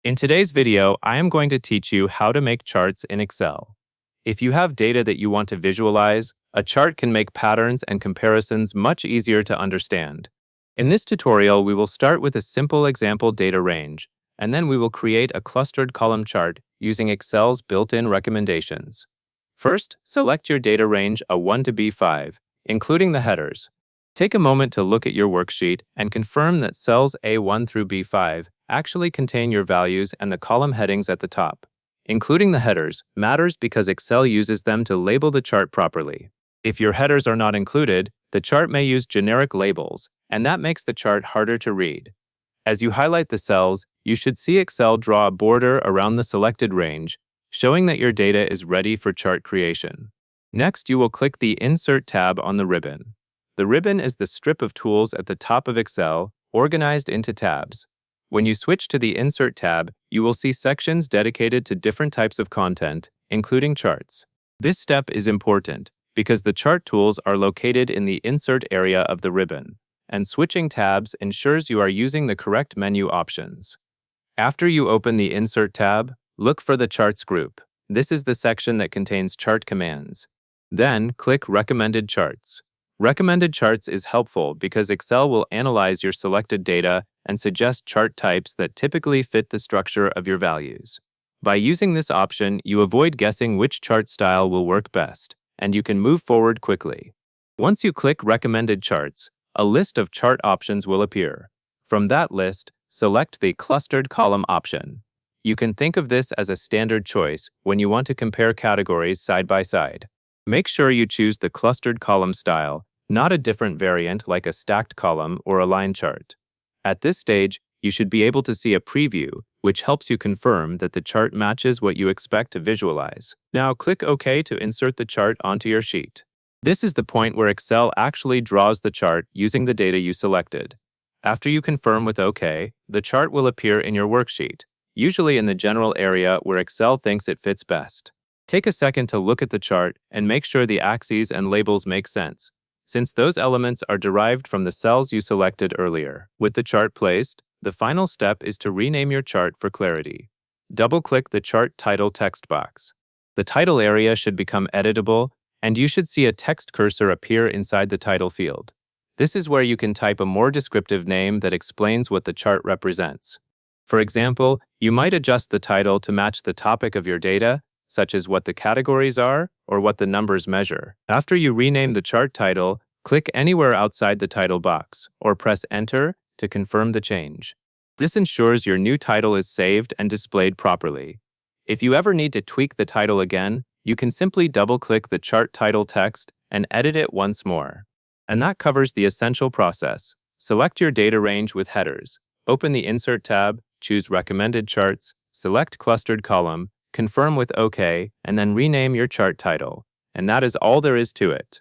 In today's video, I am going to teach you how to make charts in Excel. If you have data that you want to visualize, a chart can make patterns and comparisons much easier to understand. In this tutorial, we will start with a simple example data range, and then we will create a clustered column chart using Excel's built-in recommendations. First, select your data range A1 to B5, including the headers. Take a moment to look at your worksheet and confirm that cells A1 through B5 actually contain your values and the column headings at the top. Including the headers matters because Excel uses them to label the chart properly. If your headers are not included, the chart may use generic labels, and that makes the chart harder to read. As you highlight the cells, you should see Excel draw a border around the selected range, showing that your data is ready for chart creation. Next, you will click the Insert tab on the ribbon. The ribbon is the strip of tools at the top of Excel, organized into tabs. When you switch to the Insert tab, you will see sections dedicated to different types of content, including charts. This step is important because the chart tools are located in the Insert area of the ribbon, and switching tabs ensures you are using the correct menu options. After you open the Insert tab, look for the Charts group. This is the section that contains chart commands. Then, click Recommended Charts. Recommended Charts is helpful because Excel will analyze your selected data and suggest chart types that typically fit the structure of your values. By using this option, you avoid guessing which chart style will work best, and you can move forward quickly. Once you click Recommended Charts, a list of chart options will appear. From that list, select the Clustered Column option. You can think of this as a standard choice when you want to compare categories side by side. Make sure you choose the Clustered Column style, not a different variant like a stacked column or a line chart. At this stage, you should be able to see a preview, which helps you confirm that the chart matches what you expect to visualize. Now click OK to insert the chart onto your sheet. This is the point where Excel actually draws the chart using the data you selected. After you confirm with OK, the chart will appear in your worksheet, usually in the general area where Excel thinks it fits best. Take a second to look at the chart and make sure the axes and labels make sense, since those elements are derived from the cells you selected earlier. With the chart placed, the final step is to rename your chart for clarity. Double-click the Chart Title text box. The title area should become editable, and you should see a text cursor appear inside the title field. This is where you can type a more descriptive name that explains what the chart represents. For example, you might adjust the title to match the topic of your data, such as what the categories are or what the numbers measure. After you rename the chart title, click anywhere outside the title box or press Enter to confirm the change. This ensures your new title is saved and displayed properly. If you ever need to tweak the title again, you can simply double-click the chart title text and edit it once more. And that covers the essential process. Select your data range with headers. Open the Insert tab, choose Recommended Charts, select Clustered Column, confirm with OK, and then rename your chart title. And that is all there is to it.